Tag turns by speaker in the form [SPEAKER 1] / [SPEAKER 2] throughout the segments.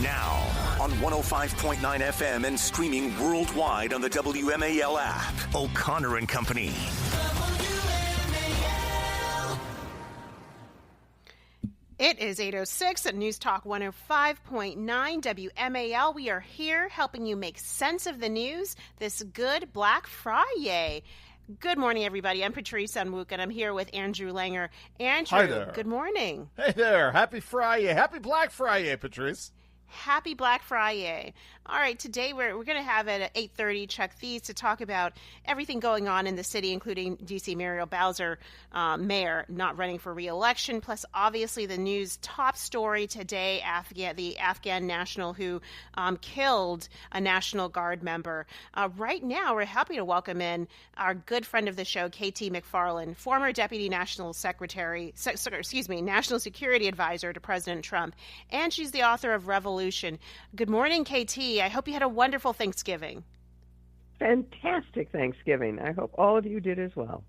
[SPEAKER 1] Now, on 105.9 FM and streaming worldwide on the WMAL app, O'Connor and Company.
[SPEAKER 2] It is 8:06 at News Talk 105.9 WMAL. We are here helping you make sense of the news this good Black Friday. Good morning, everybody. I'm Patrice Onwuka, and I'm here with Andrew Langer. Andrew,
[SPEAKER 3] hi there.
[SPEAKER 2] Good morning.
[SPEAKER 3] Hey there. Happy Friday. Happy Black Friday, Patrice.
[SPEAKER 2] Happy Black Friday. All right, today we're going to have at 8:30 Chuck Thies to talk about everything going on in the city, including D.C. Muriel Bowser, mayor, not running for re-election, plus obviously the news top story today, the Afghan national who killed a National Guard member. Right now, we're happy to welcome in our good friend of the show, KT McFarland, former Deputy National Secretary, National Security Advisor to President Trump, and she's the author of Revolution. Good morning, KT. I hope you had a wonderful Thanksgiving.
[SPEAKER 4] Fantastic Thanksgiving. I hope all of you did as well.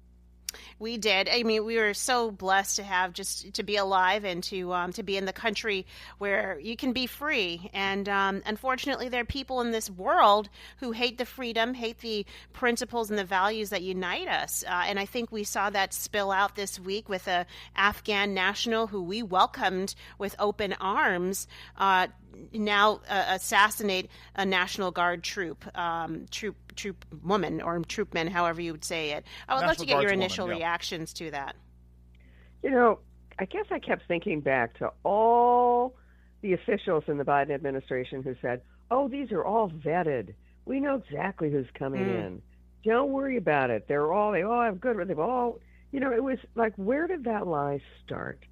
[SPEAKER 2] We did. I mean, we were so blessed to have just to be alive and to be in the country where you can be free. And unfortunately, there are people in this world who hate the freedom, hate the principles and the values that unite us. And I think we saw that spill out this week with a Afghan national who we welcomed with open arms. Now assassinate a National Guard troop woman or troopman, however you would say it. I would love to get your initial reactions to that.
[SPEAKER 4] You know, I guess I kept thinking back to all the officials in the Biden administration who said, oh, these are all vetted. We know exactly who's coming in. Don't worry about it. They all have good, they've all, it was like, where did that lie start?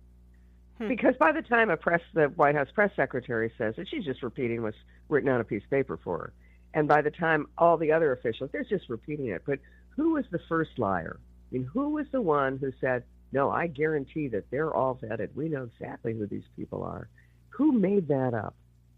[SPEAKER 4] Because by the time the White House press secretary says it, she's just repeating what's written on a piece of paper for her. And by the time all the other officials, they're just repeating it. But who was the first liar? I mean, who was the one who said, no, I guarantee that they're all vetted. We know exactly who these people are. Who made that up?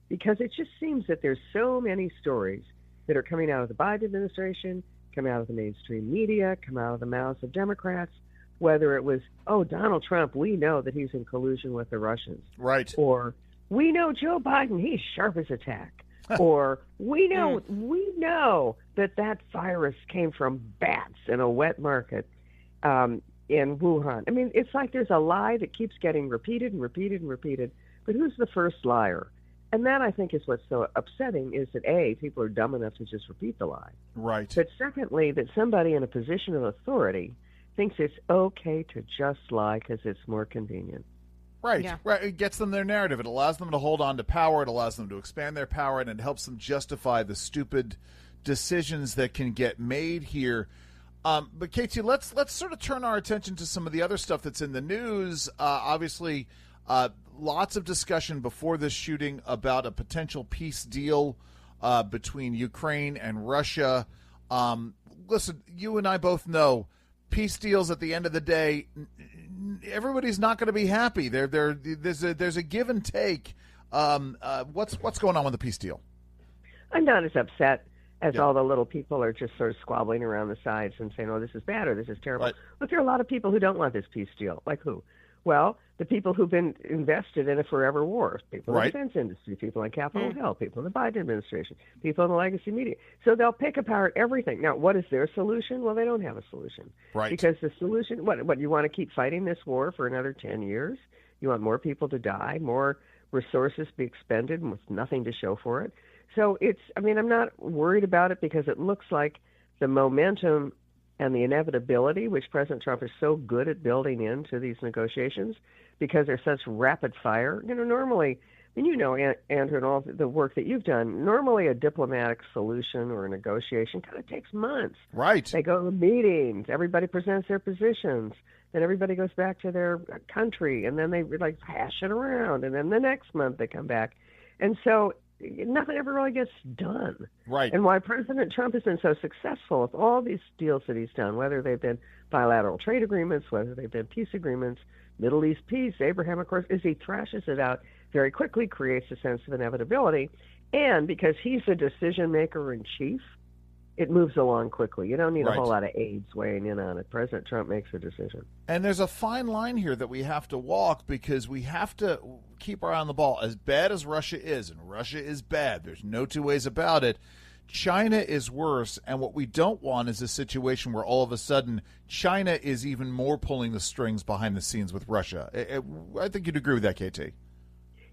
[SPEAKER 4] Because it just seems that there's so many stories that are coming out of the Biden administration, coming out of the mainstream media, come out of the mouths of Democrats, whether it was, oh, Donald Trump, we know that he's in collusion with the Russians.
[SPEAKER 3] Right.
[SPEAKER 4] Or, we know Joe Biden, he's sharp as a tack. Or, we know that virus came from bats in a wet market in Wuhan. I mean, it's like there's a lie that keeps getting repeated and repeated and repeated. But who's the first liar? And that, I think, is what's so upsetting, is that, A, people are dumb enough to just repeat the lie.
[SPEAKER 3] Right.
[SPEAKER 4] But secondly, that somebody in a position of authority thinks it's okay to just lie because it's more convenient.
[SPEAKER 3] Right,
[SPEAKER 2] yeah.
[SPEAKER 3] Right. It gets them their narrative. It allows them to hold on to power. It allows them to expand their power, and it helps them justify the stupid decisions that can get made here. But KT, let's sort of turn our attention to some of the other stuff that's in the news. Obviously, lots of discussion before this shooting about a potential peace deal between Ukraine and Russia. Listen, you and I both know peace deals at the end of the day, everybody's not going to be happy. There's a give and take. What's going on with the peace deal?
[SPEAKER 4] I'm not as upset as all the little people are just sort of squabbling around the sides and saying, oh, this is bad or this is terrible.
[SPEAKER 3] Right.
[SPEAKER 4] But there are a lot of people who don't want this peace deal. Like who? Well, the people who've been invested in a forever war, people in the defense industry, people on Capitol Hill, people in the Biden administration, people in the legacy media. So they'll pick apart everything. Now, what is their solution? Well, they don't have a solution.
[SPEAKER 3] Right.
[SPEAKER 4] Because the solution, what you want to keep fighting this war for another 10 years? You want more people to die, more resources to be expended with nothing to show for it? So I'm not worried about it because it looks like the momentum and the inevitability, which President Trump is so good at building into these negotiations because they're such rapid fire. Normally, Andrew, and all the work that you've done, normally a diplomatic solution or a negotiation kind of takes months.
[SPEAKER 3] Right.
[SPEAKER 4] They go to meetings, everybody presents their positions, then everybody goes back to their country, and then they hash it around, and then the next month they come back. And so nothing ever really gets done.
[SPEAKER 3] Right.
[SPEAKER 4] And why President Trump has been so successful with all these deals that he's done, whether they've been bilateral trade agreements, whether they've been peace agreements, Middle East peace, Abraham, of course, is he thrashes it out very quickly, creates a sense of inevitability. And because he's the decision maker in chief, it moves along quickly. You don't need a
[SPEAKER 3] Right.
[SPEAKER 4] whole lot of aides weighing in on it. President Trump makes a decision.
[SPEAKER 3] And there's a fine line here that we have to walk, because we have to keep our eye on the ball. As bad as Russia is, and Russia is bad, there's no two ways about it, China is worse. And what we don't want is a situation where all of a sudden China is even more pulling the strings behind the scenes with Russia. I think you'd agree with that, KT.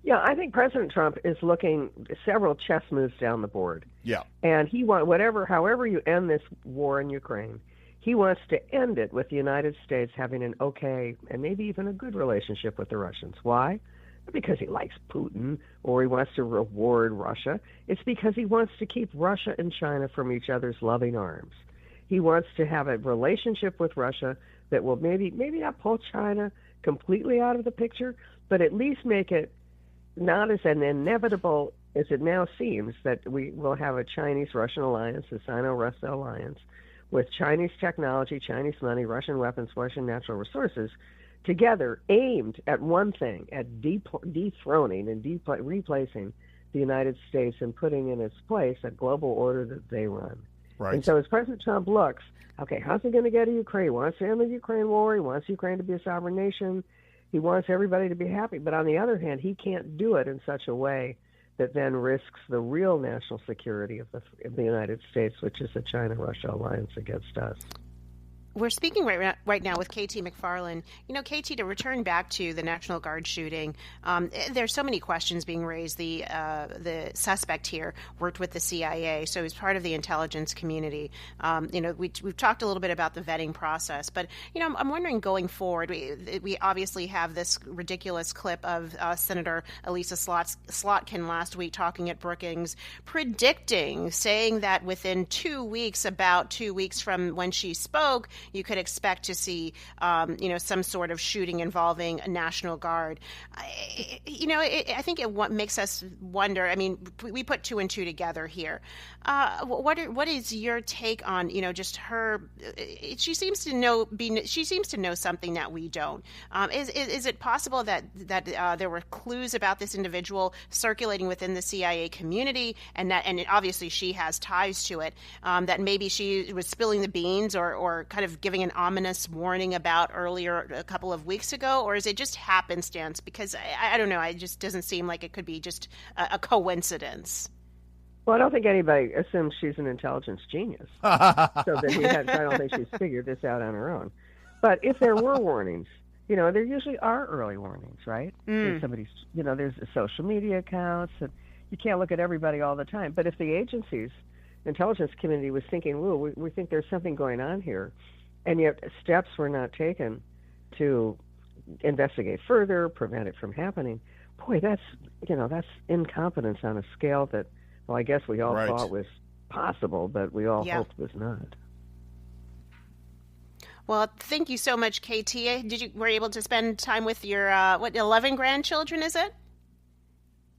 [SPEAKER 4] Yeah, I think President Trump is looking several chess moves down the board.
[SPEAKER 3] Yeah.
[SPEAKER 4] And he however you end this war in Ukraine, he wants to end it with the United States having an okay and maybe even a good relationship with the Russians. Why? Not because he likes Putin or he wants to reward Russia. It's because he wants to keep Russia and China from each other's loving arms. He wants to have a relationship with Russia that will maybe not pull China completely out of the picture, but at least make it not as an inevitable as it now seems that we will have a Chinese-Russian alliance, a Sino-Russo alliance, with Chinese technology, Chinese money, Russian weapons, Russian natural resources, together aimed at one thing, at dethroning and replacing the United States and putting in its place a global order that they run.
[SPEAKER 3] Right.
[SPEAKER 4] And so as President Trump looks, okay, how's he going to get to Ukraine? He wants to end the Ukraine war. He wants Ukraine to be a sovereign nation. He wants everybody to be happy. But on the other hand, he can't do it in such a way that then risks the real national security of the United States, which is a China-Russia alliance against us.
[SPEAKER 2] We're speaking right now with KT McFarland. KT, to return back to the National Guard shooting, there's so many questions being raised. The suspect here worked with the CIA, so he's part of the intelligence community. We've talked a little bit about the vetting process, but I'm wondering going forward. We obviously have this ridiculous clip of Senator Elisa Slotkin last week talking at Brookings, saying that within 2 weeks, about 2 weeks from when she spoke, you could expect to see, some sort of shooting involving a National Guard. I think what makes us wonder. I mean, we put two and two together here. What is your take on, just her? She seems to know something that we don't. Is it possible that there were clues about this individual circulating within the CIA community, and obviously she has ties to it, that maybe she was spilling the beans or kind of giving an ominous warning about earlier a couple of weeks ago, or is it just happenstance? Because I don't know, it just doesn't seem like it could be just a coincidence.
[SPEAKER 4] Well, I don't think anybody assumes she's an intelligence genius. I don't think she's figured this out on her own. But if there were warnings, there usually are early warnings, right? Somebody's, there's social media accounts, and you can't look at everybody all the time. But if the agencies, intelligence community was thinking, we think there's something going on here, and yet steps were not taken to investigate further, prevent it from happening, boy, that's incompetence on a scale that, well, I guess we all thought was possible, but we all hoped was not.
[SPEAKER 2] Well, thank you so much, KT. Were you able to spend time with your 11 grandchildren? Is it?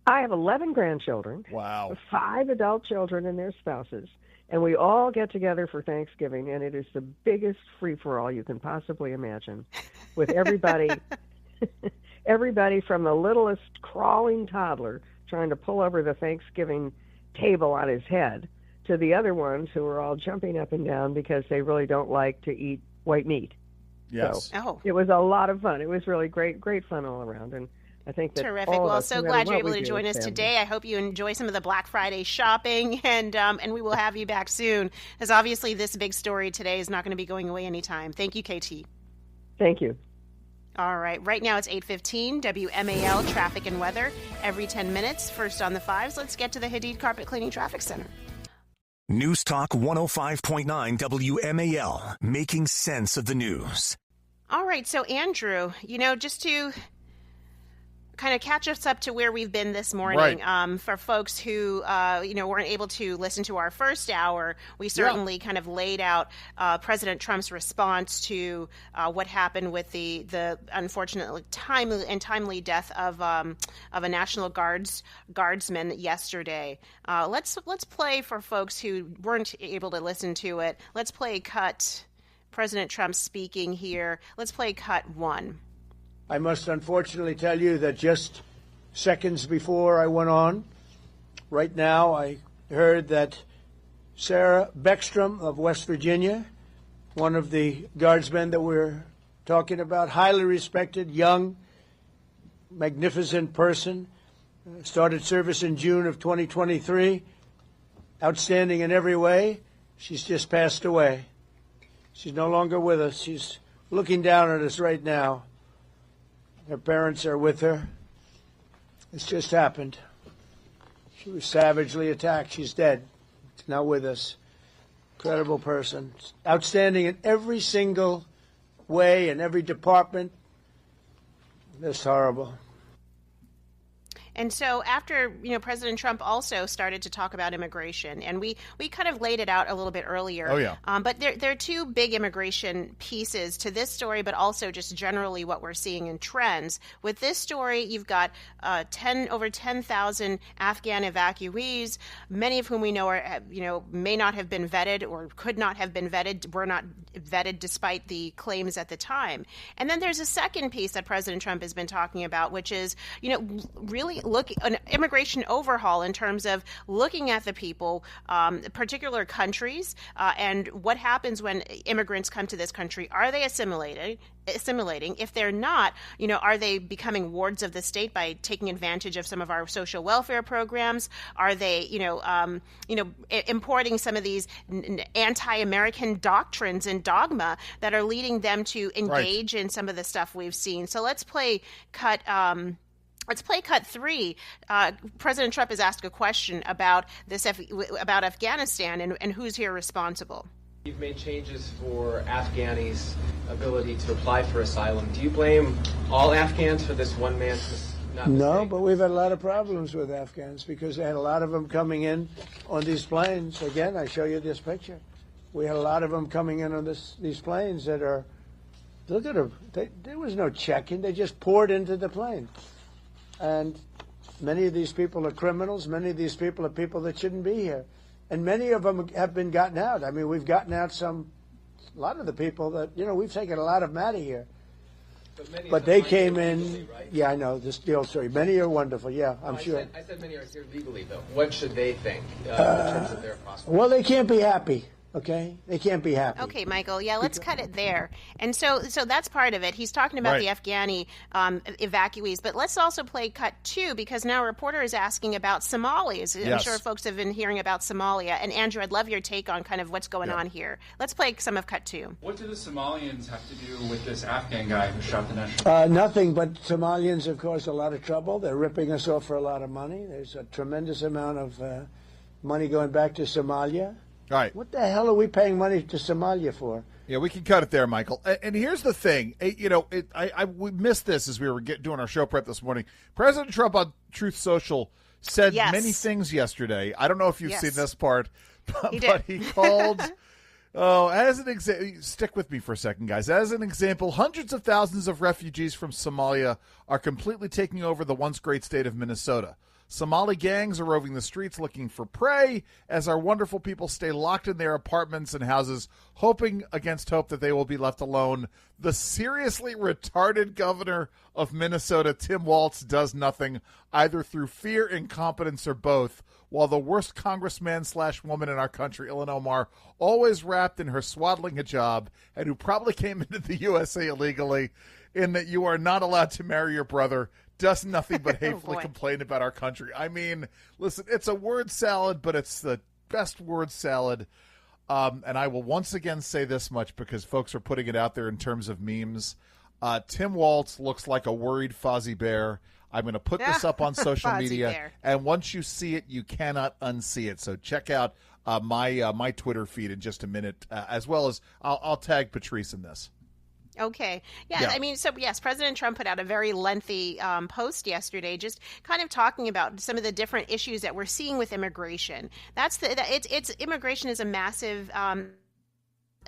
[SPEAKER 4] I have 11 grandchildren.
[SPEAKER 3] Wow. 5
[SPEAKER 4] adult children and their spouses, and we all get together for Thanksgiving, and it is the biggest free-for-all you can possibly imagine, with everybody, everybody from the littlest crawling toddler trying to pull over the Thanksgiving table on his head to the other ones who are all jumping up and down because they really don't like to eat white meat.
[SPEAKER 3] Yes.
[SPEAKER 4] So it was a lot of fun. It was really great fun all around, and I think that
[SPEAKER 2] terrific. Well, so glad you're able to join us today. I hope you enjoy some of the Black Friday shopping, and we will have you back soon, as obviously this big story today is not going to be going away anytime. Thank you, KT.
[SPEAKER 4] Thank you.
[SPEAKER 2] All right. Right now it's 8:15, WMAL traffic and weather. Every 10 minutes, first on the fives. Let's get to the Hadid Carpet Cleaning Traffic Center.
[SPEAKER 1] News Talk 105.9 WMAL, making sense of the news.
[SPEAKER 2] All right. So, Andrew, just to kind of catch us up to where we've been this morning.
[SPEAKER 3] Right.
[SPEAKER 2] For folks who, weren't able to listen to our first hour, we certainly kind of laid out President Trump's response to what happened with the unfortunately timely death of a National Guardsman yesterday. Let's play for folks who weren't able to listen to it. Let's play cut. President Trump speaking here. Let's play cut 1.
[SPEAKER 5] I must unfortunately tell you that just seconds before I went on, right now, I heard that Sarah Beckstrom of West Virginia, one of the guardsmen that we're talking about, highly respected, young, magnificent person. Started service in June of 2023. Outstanding in every way. She's just passed away. She's no longer with us. She's looking down at us right now. Her parents are with her. It's just happened. She was savagely attacked. She's dead. She's not with us. Incredible person. Outstanding in every single way, in every department. That's horrible.
[SPEAKER 2] And so after, President Trump also started to talk about immigration, and we kind of laid it out a little bit earlier.
[SPEAKER 3] Oh, yeah.
[SPEAKER 2] But there are two big immigration pieces to this story, but also just generally what we're seeing in trends. With this story, you've got over 10,000 Afghan evacuees, many of whom we know are, may not have been vetted or could not have been vetted, were not vetted despite the claims at the time. And then there's a second piece that President Trump has been talking about, which is, really an immigration overhaul in terms of looking at the people, particular countries, and what happens when immigrants come to this country. Are they assimilating? If they're not, are they becoming wards of the state by taking advantage of some of our social welfare programs? Are they, importing some of these anti-American doctrines and dogma that are leading them to engage in some of the stuff we've seen? So let's play cut. Let's play cut 3. President Trump has asked a question about about Afghanistan and who's here responsible.
[SPEAKER 6] You've made changes for Afghanis' ability to apply for asylum. Do you blame all Afghans for this one man's mistake?
[SPEAKER 5] No, but we've had a lot of problems with Afghans because they had a lot of them coming in on these planes. Again, I show you this picture. We had a lot of them coming in on these planes that are, look at them. There was no check-in. They just poured into the plane. And many of these people are criminals. Many of these people are people that shouldn't be here. And many of them have been gotten out. I mean, we've gotten out a lot of the people that, we've taken a lot of them out of here. But they came in, legally, right? Yeah, I know, the old story. Many are wonderful, yeah, I'm sure.
[SPEAKER 6] I said many are here legally, though. What should they think in terms of their prospects?
[SPEAKER 5] Well, they can't be happy. Okay, they can't be happy.
[SPEAKER 2] Okay, Michael. Yeah, let's cut it there. And so that's part of it. He's talking about the Afghani evacuees, but let's also play cut 2 because now a reporter is asking about Somalis. I'm sure folks have been hearing about Somalia. And Andrew, I'd love your take on kind of what's going on here. Let's play some of cut 2.
[SPEAKER 7] What do the Somalians have to do with this Afghan guy who shot the national?
[SPEAKER 5] Nothing, but Somalians have caused a lot of trouble. They're ripping us off for a lot of money. There's a tremendous amount of money going back to Somalia.
[SPEAKER 3] All right.
[SPEAKER 5] What the hell are we paying money to Somalia for?
[SPEAKER 3] Yeah, we can cut it there, Michael. And here's the thing. We missed this as we were doing our show prep this morning. President Trump on Truth Social said many things yesterday. I don't know if you've seen this part, but he called... as an example, stick with me for a second, guys. As an example, hundreds of thousands of refugees from Somalia are completely taking over the once great state of Minnesota. Somali gangs are roving the streets looking for prey as our wonderful people stay locked in their apartments and houses, hoping against hope that they will be left alone. The seriously retarded governor of Minnesota, Tim Walz, does nothing, either through fear, incompetence, or both, while the worst congressman/woman in our country, Ilhan Omar, always wrapped in her swaddling hijab and who probably came into the USA illegally, in that you are not allowed to marry your brother, does nothing but hatefully complain about our country. I mean, listen, it's a word salad, but it's the best word salad. And I will once again say this much because folks are putting it out there in terms of memes. Tim Walz looks like a worried Fozzie Bear. I'm going to put this up on social media. Bear. And once you see it, you cannot unsee it. So check out my Twitter feed in just a minute, as well as I'll tag Patrice in this.
[SPEAKER 2] Okay. Yeah. I mean, so yes, President Trump put out a very lengthy post yesterday, just kind of talking about some of the different issues that we're seeing with immigration. Immigration is a massive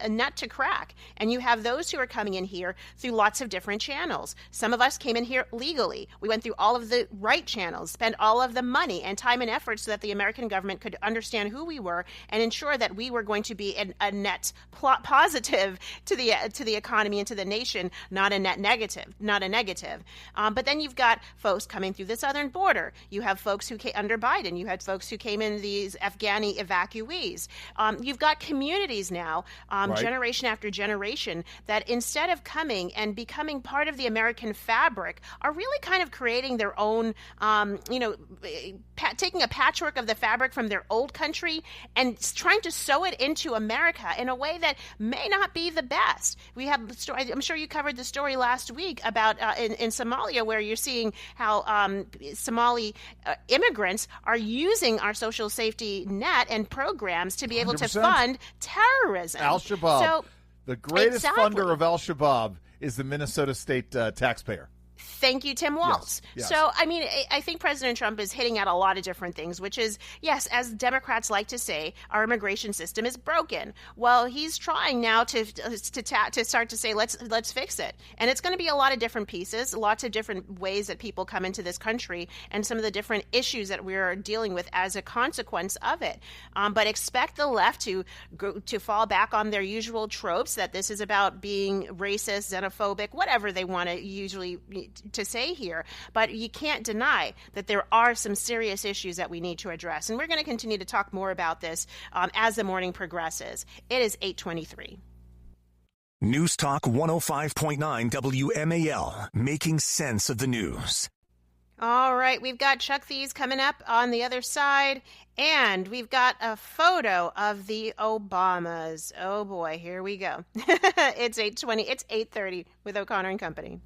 [SPEAKER 2] a nut to crack. And you have those who are coming in here through lots of different channels. Some of us came in here legally. We went through all of the right channels, spent all of the money and time and effort so that the American government could understand who we were and ensure that we were going to be a net positive to the economy and to the nation, not a net negative, but then you've got folks coming through the southern border. You have folks who came under Biden. You had folks who came in, these Afghani evacuees. You've got communities now, generation after generation, that instead of coming and becoming part of the American fabric, are really kind of creating their own, taking a patchwork of the fabric from their old country and trying to sew it into America in a way that may not be the best. We have, I'm sure you covered the story last week about in Somalia, where you're seeing how Somali immigrants are using our social safety net and programs to be able 100%. To fund terrorism.
[SPEAKER 3] Al-Shabaab.
[SPEAKER 2] So,
[SPEAKER 3] the greatest funder of Al-Shabaab is the Minnesota state taxpayer.
[SPEAKER 2] Thank you, Tim Walz.
[SPEAKER 3] Yes.
[SPEAKER 2] So, I mean, I think President Trump is hitting at a lot of different things, which is, yes, as Democrats like to say, our immigration system is broken. Well, he's trying now to start to say, let's fix it. And it's going to be a lot of different pieces, lots of different ways that people come into this country, and some of the different issues that we're dealing with as a consequence of it. But expect the left to fall back on their usual tropes, that this is about being racist, xenophobic, whatever they want to usually to say here, but you can't deny that there are some serious issues that we need to address. And we're going to continue to talk more about this as the morning progresses. It is 8:23.
[SPEAKER 1] News Talk 105.9 WMAL, making sense of the news.
[SPEAKER 2] All right, we've got Chuck Thies coming up on the other side, and we've got a photo of the Obamas. Oh boy, here we go. It's 8:20. It's 8:30 with O'Connor and Company.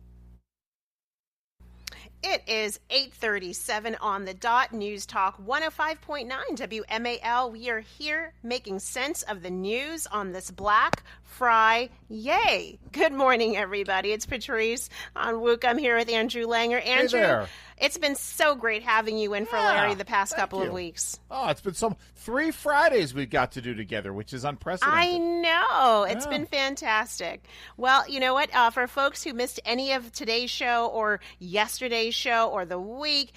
[SPEAKER 2] It is 8:37 on the dot. News Talk 105.9 WMAL. We are here making sense of the news on this Black Friday. Yay! Good morning, everybody. It's Patrice Onwuka. I'm here with Andrew Langer. Andrew,
[SPEAKER 3] hey there.
[SPEAKER 2] It's been so great having you in for Larry the past couple of weeks.
[SPEAKER 3] Oh, it's been 3 Fridays we got to do together, which is unprecedented.
[SPEAKER 2] I know. It's been fantastic. Well, you know what? For folks who missed any of today's show or yesterday's show or the week,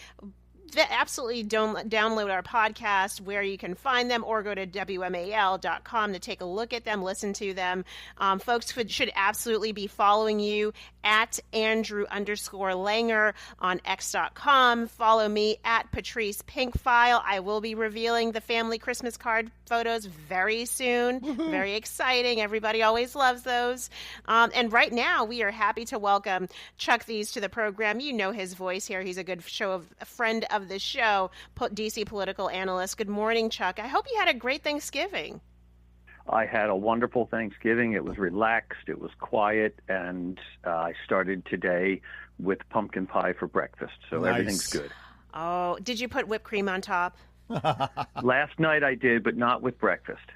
[SPEAKER 2] absolutely don't download our podcast where you can find them, or go to WMAL.com to take a look at them, listen to them. Folks should absolutely be following you at Andrew_Langer on X.com. Follow me at Patrice Pinkfile. I will be revealing the family Christmas card photos very soon. Very exciting. Everybody always loves those. And right now we are happy to welcome Chuck Thies to the program. You know his voice here. He's a friend of the show, DC Political Analyst. Good morning, Chuck. I hope you had a great Thanksgiving.
[SPEAKER 8] I had a wonderful Thanksgiving. It was relaxed, it was quiet, and I started today with pumpkin pie for breakfast, so
[SPEAKER 3] nice.
[SPEAKER 8] Everything's good.
[SPEAKER 2] Oh, did you put whipped cream on top?
[SPEAKER 8] Last night I did, but not with breakfast.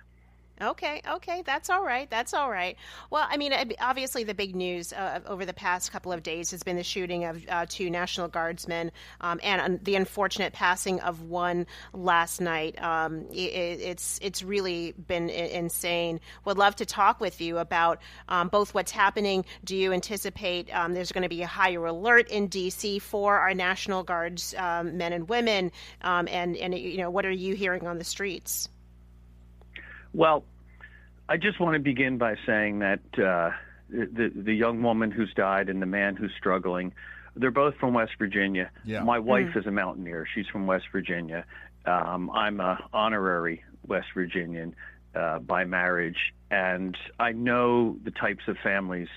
[SPEAKER 2] Okay, that's all right. Well, I mean, obviously the big news over the past couple of days has been the shooting of 2 National Guardsmen and the unfortunate passing of one last night. It's really been insane. Would love to talk with you about both what's happening. Do you anticipate there's going to be a higher alert in D.C. for our National Guards men and women, and you know, what are you hearing on the streets?
[SPEAKER 8] Well, I just want to begin by saying that the young woman who's died and the man who's struggling, they're both from West Virginia.
[SPEAKER 3] Yeah.
[SPEAKER 8] My wife is a mountaineer. She's from West Virginia. I'm a honorary West Virginian by marriage, and I know the types of families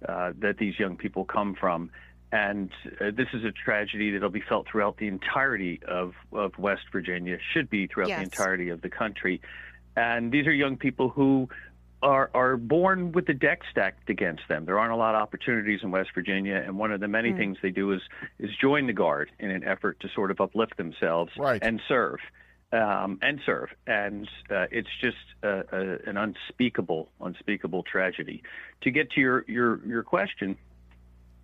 [SPEAKER 8] that these young people come from. And this is a tragedy that'll be felt throughout the entirety of West Virginia, should be throughout the entirety of the country. And these are young people who are born with the deck stacked against them. There aren't a lot of opportunities in West Virginia, and one of the many things they do is join the Guard in an effort to sort of uplift themselves and serve. And it's just an unspeakable tragedy. To get to your question,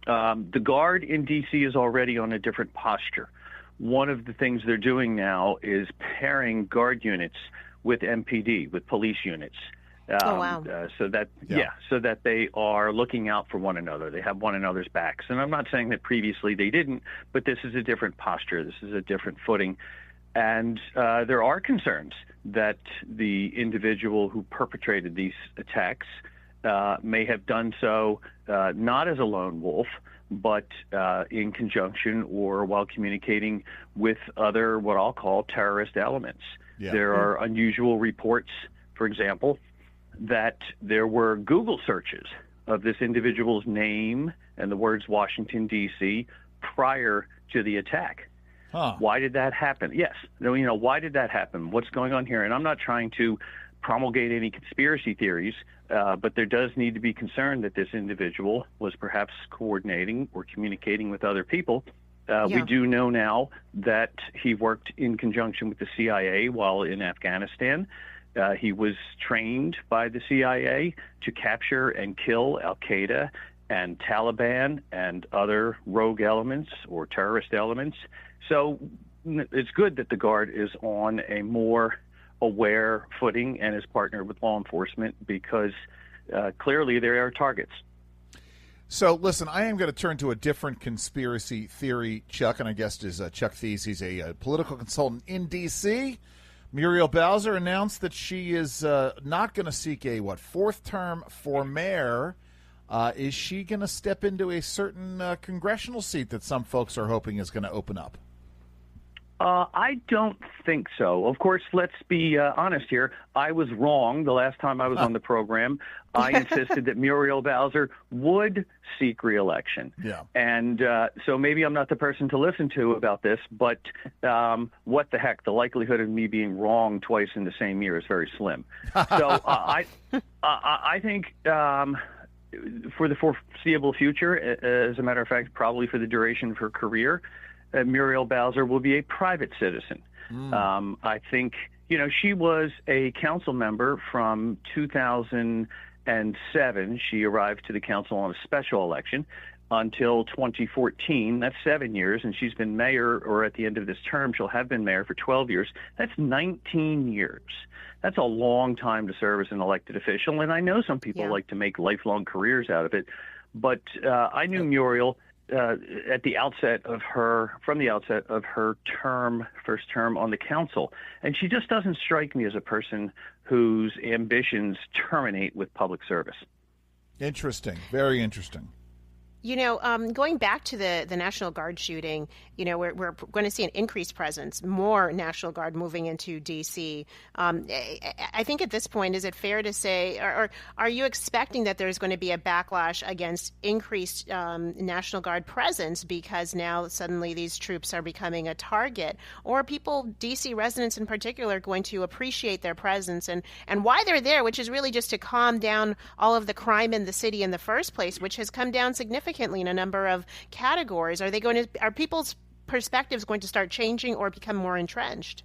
[SPEAKER 8] the Guard in D.C. is already on a different posture. One of the things they're doing now is pairing Guard units with MPD, with police units.
[SPEAKER 2] Oh, wow.
[SPEAKER 3] So that they are looking out for one another. They have one another's backs. And I'm not saying that previously they didn't, but this is a different posture. This is a different footing. And there are concerns that the individual who perpetrated these attacks may have done so not as a lone wolf, but in conjunction or while communicating with other what I'll call terrorist elements. Yeah. There are unusual reports, for example, that there were Google searches of this individual's name and the words Washington, D.C. prior to the attack. Huh. Why did that happen? Yes. Why did that happen? What's going on here? And I'm not trying to promulgate any conspiracy theories, but there does need to be concern that this individual was perhaps coordinating or communicating with other people. We do know now that he worked in conjunction with the CIA while in Afghanistan. He was trained by the CIA to capture and kill al-Qaeda and Taliban and other rogue elements or terrorist elements. So it's good that the Guard is on a more aware footing and is partnered with law enforcement because clearly there are targets.
[SPEAKER 9] So, listen, I am going to turn to a different conspiracy theory, Chuck, and our guest is Chuck Thies. He's a political consultant in D.C. Muriel Bowser announced that she is not going to seek a, fourth term for mayor. Is she going to step into a certain congressional seat that some folks are hoping is going to open up?
[SPEAKER 8] I don't think so. Of course, let's be honest here. I was wrong the last time I was on the program. I insisted that Muriel Bowser would seek re-election. Yeah. And so maybe I'm not the person to listen to about this, but what the heck? The likelihood of me being wrong twice in the same year is very slim. So I think for the foreseeable future, as a matter of fact, probably for the duration of her career, Muriel Bowser will be a private citizen. I think, she was a council member from 2007. She arrived to the council on a special election until 2014. That's 7 years, and she's been mayor, or at the end of this term, she'll have been mayor for 12 years. That's 19 years. That's a long time to serve as an elected official, and I know some people like to make lifelong careers out of it, but I knew Muriel from the outset of her first term on the council. And she just doesn't strike me as a person whose ambitions terminate with public service.
[SPEAKER 9] Interesting. Very interesting.
[SPEAKER 2] Going back to the National Guard shooting, we're going to see an increased presence, more National Guard moving into D.C. I think at this point, is it fair to say, or are you expecting that there's going to be a backlash against increased National Guard presence because now suddenly these troops are becoming a target? Or are people, D.C. residents in particular, going to appreciate their presence and why they're there, which is really just to calm down all of the crime in the city in the first place, which has come down significantly in a number of categories? Are people's perspectives going to start changing or become more entrenched?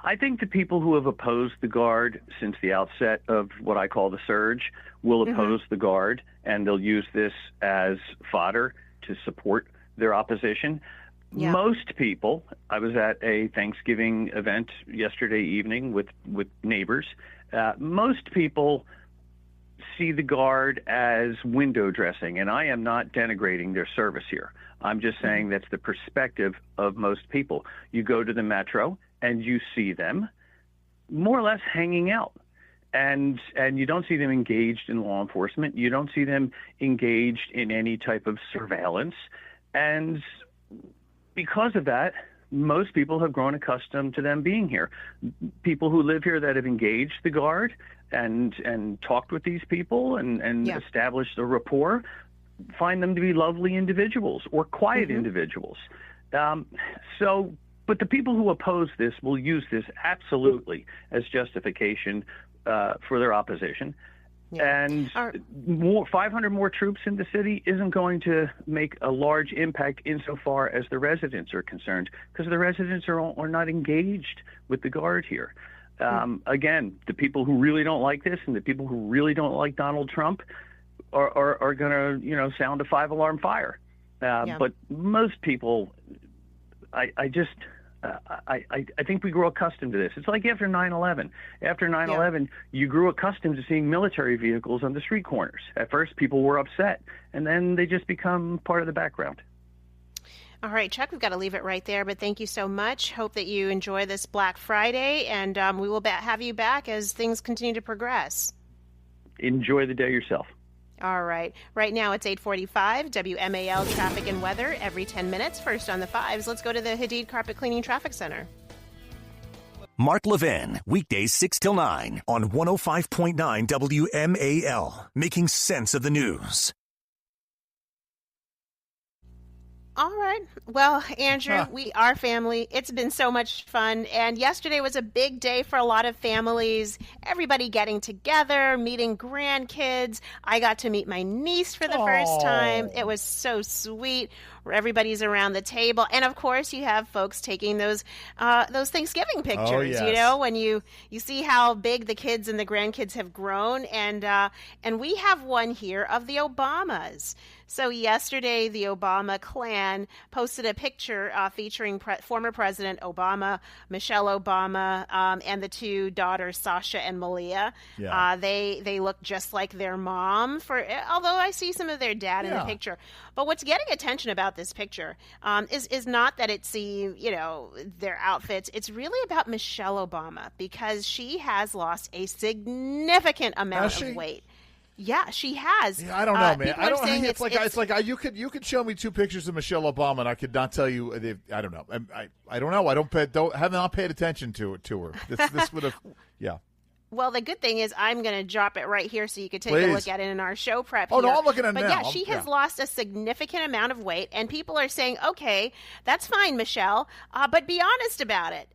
[SPEAKER 8] I think the people who have opposed the Guard since the outset of what I call the surge will oppose the Guard, and they'll use this as fodder to support their opposition. Yeah. Most people, I was at a Thanksgiving event yesterday evening with neighbors. Most people see the Guard as window dressing, and I am not denigrating their service here. I'm just saying that's the perspective of most people. You go to the metro and you see them more or less hanging out, and you don't see them engaged in law enforcement. You don't see them engaged in any type of surveillance, and because of that, most people have grown accustomed to them being here. People who live here that have engaged the Guard and talked with these people and established a rapport find them to be lovely individuals or quiet individuals. But the people who oppose this will use this absolutely as justification for their opposition. Yeah. And 500 more troops in the city isn't going to make a large impact insofar as the residents are concerned, because the residents are not engaged with the Guard here. Again, the people who really don't like this and the people who really don't like Donald Trump are going to, sound a 5-alarm fire. But most people, I I think we grow accustomed to this. It's like after 9/11. After 9/11, you grew accustomed to seeing military vehicles on the street corners. At first, people were upset, and then they just become part of the background.
[SPEAKER 2] All right, Chuck, we've got to leave it right there, but thank you so much. Hope that you enjoy this Black Friday, and we will have you back as things continue to progress.
[SPEAKER 8] Enjoy the day yourself.
[SPEAKER 2] All right. Right now it's 8:45, WMAL traffic and weather every 10 minutes. First on the fives, let's go to the Hadid Carpet Cleaning Traffic Center.
[SPEAKER 1] Mark Levin, weekdays 6 till 9 on 105.9 WMAL, making sense of the news.
[SPEAKER 2] All right. Well, Andrew, we are family. It's been so much fun. And yesterday was a big day for a lot of families. Everybody getting together, meeting grandkids. I got to meet my niece for the first time. It was so sweet. Where everybody's around the table. And of course, you have folks taking those Thanksgiving pictures.
[SPEAKER 3] Oh, yes.
[SPEAKER 2] You know, when you see how big the kids and the grandkids have grown. And we have one here of the Obamas. So yesterday, the Obama clan posted a picture featuring former President Obama, Michelle Obama, and the two daughters, Sasha and Malia.
[SPEAKER 3] Yeah.
[SPEAKER 2] They look just like their mom, although I see some of their dad in the picture. But what's getting attention about this picture is not that it's their outfits. It's really about Michelle Obama, because she has lost a significant amount of weight. Yeah, she has.
[SPEAKER 3] Yeah, I don't know, man.
[SPEAKER 2] I don't think
[SPEAKER 3] it's like you could show me two pictures of Michelle Obama, and I could not tell you. I don't know. I don't know. I have not paid attention to her. This would have. Yeah.
[SPEAKER 2] Well, the good thing is I'm going to drop it right here so you can take a look at it in our show prep.
[SPEAKER 3] Oh, no, I'm looking at it now.
[SPEAKER 2] But yeah, she has lost a significant amount of weight, and people are saying, okay, that's fine, Michelle, but be honest about it.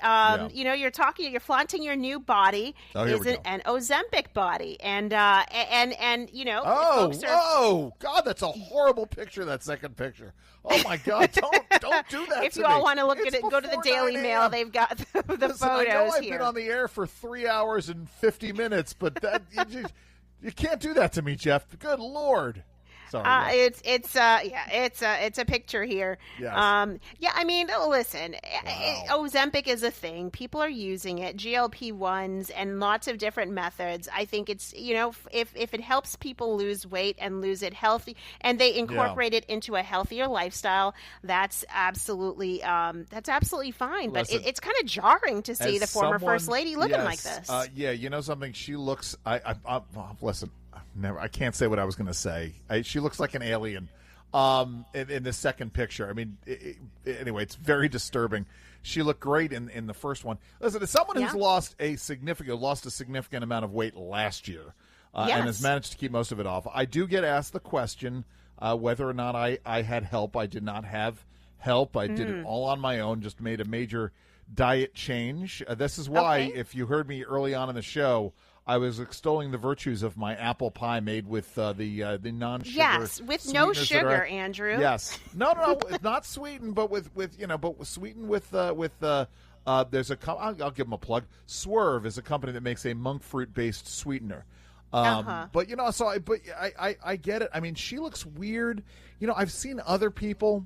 [SPEAKER 2] You're flaunting your new body. Is an Ozempic body. And folks are...
[SPEAKER 3] Oh, God, that's a horrible picture, that second picture. Oh, my God, don't do that
[SPEAKER 2] If you all want to look at it, go to the Daily Mail. They've got the photos
[SPEAKER 3] I know I've
[SPEAKER 2] here.
[SPEAKER 3] been on the air for 3 hours and 50 minutes, but that you can't do that to me, Jeff. Good Lord. Sorry.
[SPEAKER 2] It's a picture here.
[SPEAKER 3] Yes.
[SPEAKER 2] I mean, listen,
[SPEAKER 3] Wow.
[SPEAKER 2] Ozempic is a thing. People are using it, GLP-1s and lots of different methods. I think it's, if it helps people lose weight and lose it healthy, and they incorporate it into a healthier lifestyle, that's absolutely fine. But
[SPEAKER 3] Listen,
[SPEAKER 2] it's kind of jarring to see the former First Lady looking like
[SPEAKER 3] this.
[SPEAKER 2] this.
[SPEAKER 3] You know something? She looks. Listen. I can't say what I was going to say. She looks like an alien in the second picture. I mean, anyway, it's very disturbing. She looked great in the first one. Listen, as someone who's lost a significant amount of weight last year and has managed to keep most of it off, I do get asked the question whether or not I had help. I did not have help. I did it all on my own, just made a major diet change. This is why, if you heard me early on in the show, I was extolling the virtues of my apple pie made with the non-sugar.
[SPEAKER 2] Yes, with no sugar, Andrew.
[SPEAKER 3] Yes, no, it's not sweetened, but sweetened with there's I'll give them a plug. Swerve is a company that makes a monk fruit based sweetener. But I get it. I mean, she looks weird. I've seen other people,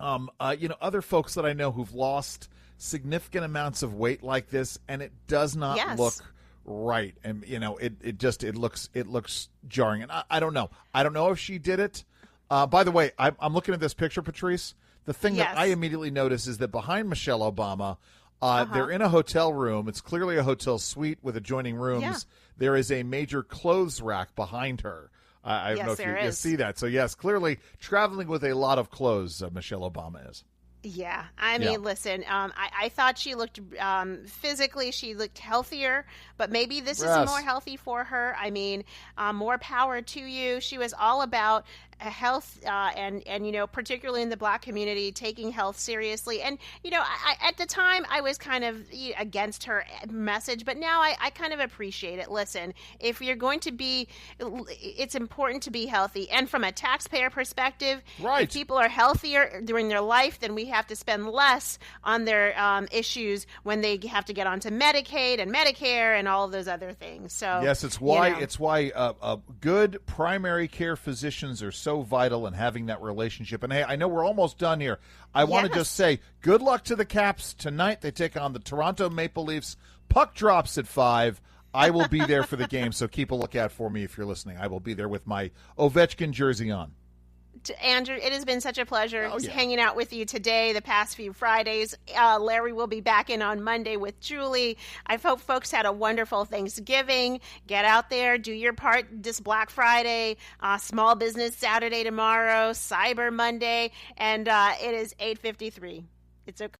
[SPEAKER 3] other folks that I know who've lost significant amounts of weight like this, and it does not look right. And it looks jarring. And I don't know. I don't know if she did it. By the way, I'm looking at this picture, Patrice. The thing that I immediately notice is that behind Michelle Obama, they're in a hotel room. It's clearly a hotel suite with adjoining rooms. Yeah. There is a major clothes rack behind her. I don't know if you see that. So, yes, clearly traveling with a lot of clothes, Michelle Obama is.
[SPEAKER 2] Yeah. I mean, listen, I thought she looked physically, she looked healthier, but maybe this is more healthy for her. I mean, more power to you. She was all about health and particularly in the Black community, taking health seriously. And I at the time I was kind of against her message, but now I kind of appreciate it. Listen, if you're going to be, it's important to be healthy, and from a taxpayer perspective, if people are healthier during their life, then we have to spend less on their issues when they have to get onto Medicaid and Medicare and all of those other things. So
[SPEAKER 3] yes, it's why good primary care physicians are so so vital in having that relationship. And, hey, I know we're almost done here. I want to just say good luck to the Caps tonight. They take on the Toronto Maple Leafs. Puck drops at 5. I will be there for the game, so keep a lookout for me if you're listening. I will be there with my Ovechkin jersey on.
[SPEAKER 2] Andrew, it has been such a pleasure hanging out with you today, the past few Fridays. Larry will be back in on Monday with Julie. I hope folks had a wonderful Thanksgiving. Get out there, do your part this Black Friday, Small Business Saturday tomorrow, Cyber Monday, and it is 8:53. It's okay.